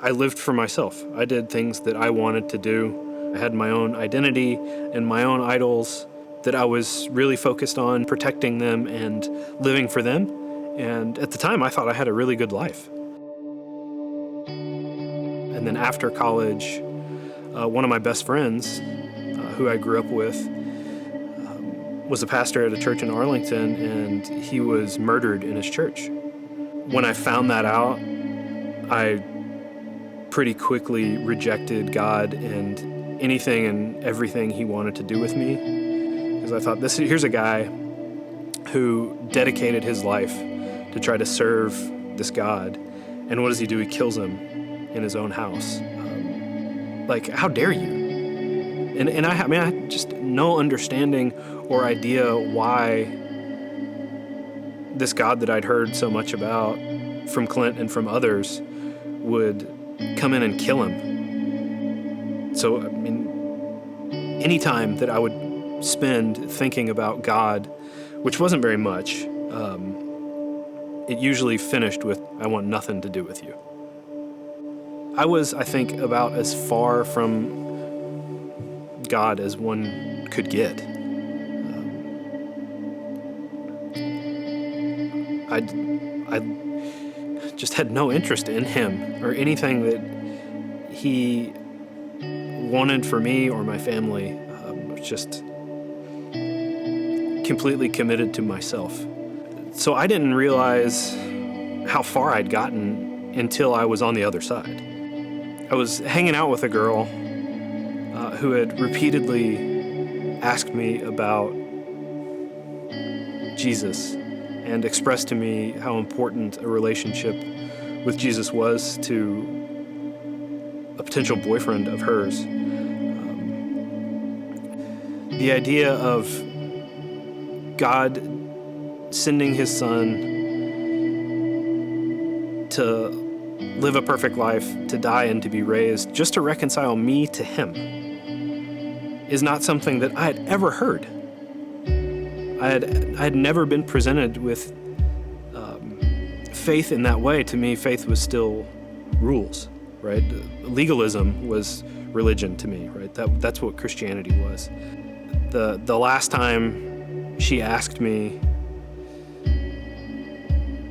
I lived for myself. I did things that I wanted to do. I had my own identity and my own idols that I was really focused on protecting them and living for them. And at the time, I thought I had a really good life. And then after college, one of my best friends, who I grew up with, was a pastor at a church in Arlington, and he was murdered in his church. When I found that out, I pretty quickly rejected God and anything and everything he wanted to do with me. Because I thought, here's a guy who dedicated his life to try to serve this God. And what does he do? He kills him in his own house. How dare you? And I had just no understanding or idea why this God that I'd heard so much about from Clint and from others would come in and kill him. So, any time that I would spend thinking about God, which wasn't very much, it usually finished with, I want nothing to do with you. I was, I think, about as far from God as one could get. I just had no interest in him or anything that he wanted for me or my family. I was just completely committed to myself. So I didn't realize how far I'd gotten until I was on the other side. I was hanging out with a girl who had repeatedly asked me about Jesus and expressed to me how important a relationship with Jesus was to a potential boyfriend of hers. The idea of God sending his son to live a perfect life, to die and to be raised, just to reconcile me to him, is not something that I had ever heard. I had never been presented with faith in that way. To me, faith was still rules, right? Legalism was religion to me, right? That's what Christianity was. The last time she asked me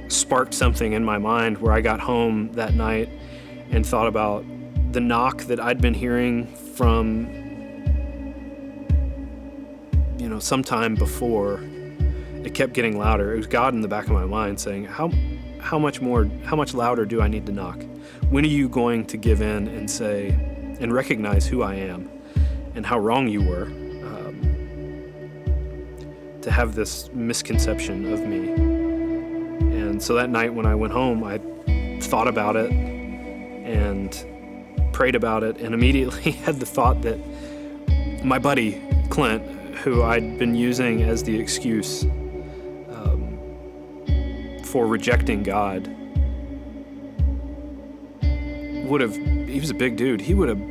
sparked something in my mind where I got home that night and thought about the knock that I'd been hearing from, sometime before. It kept getting louder. It was God in the back of my mind saying, how much louder do I need to knock? When are you going to give in and say, and recognize who I am and how wrong you were to have this misconception of me? And so that night when I went home, I thought about it and prayed about it, and immediately had the thought that my buddy, Clint, who I'd been using as the excuse for rejecting God, he was a big dude, he would have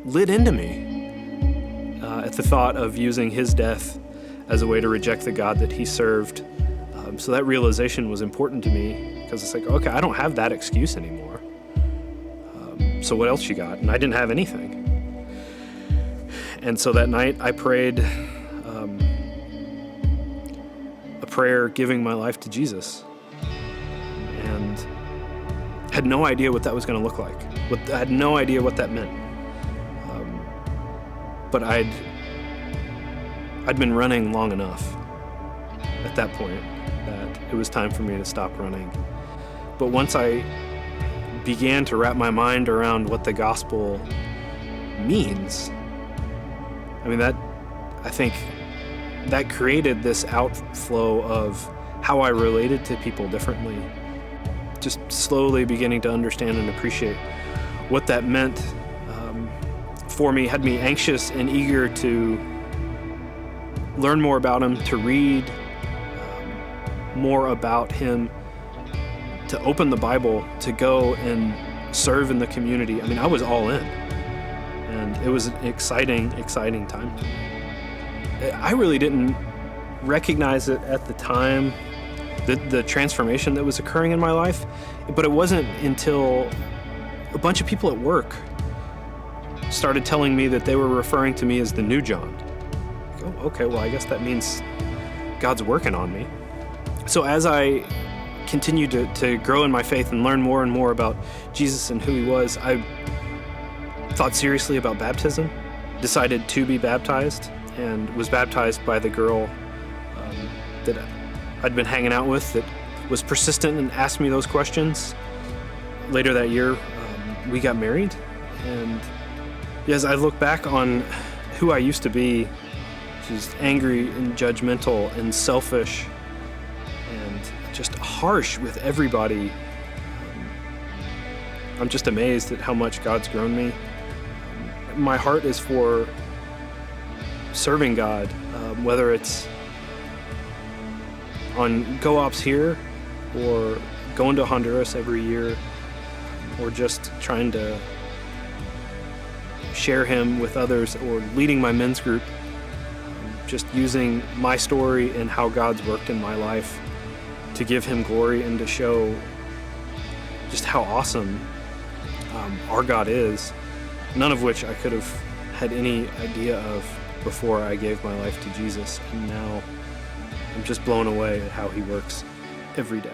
lit into me at the thought of using his death as a way to reject the God that he served. So that realization was important to me, because it's like, okay, I don't have that excuse anymore. So what else you got? And I didn't have anything. And so that night I prayed a prayer giving my life to Jesus, and had no idea what that was going to look like. I had no idea what that meant. But I'd been running long enough at that point that it was time for me to stop running. But once I began to wrap my mind around what the gospel means, I think that created this outflow of how I related to people differently. Just slowly beginning to understand and appreciate what that meant for me, had me anxious and eager to learn more about him, to read more about him, to open the Bible, to go and serve in the community. I was all in. And it was an exciting time. I really didn't recognize it at the time, the transformation that was occurring in my life, but it wasn't until a bunch of people at work started telling me that they were referring to me as the new John. Oh, okay, well, I guess that means God's working on me. So as I continued to grow in my faith and learn more and more about Jesus and who he was, I thought seriously about baptism, decided to be baptized, and was baptized by the girl that I'd been hanging out with that was persistent and asked me those questions. Later that year, we got married, and as I look back on who I used to be, just angry and judgmental and selfish and just harsh with everybody, I'm just amazed at how much God's grown me. My heart is for serving God, whether it's on go-ops here or going to Honduras every year, or just trying to share him with others, or leading my men's group, just using my story and how God's worked in my life to give him glory and to show just how awesome our God is, none of which I could have had any idea of before I gave my life to Jesus. And now I'm just blown away at how he works every day.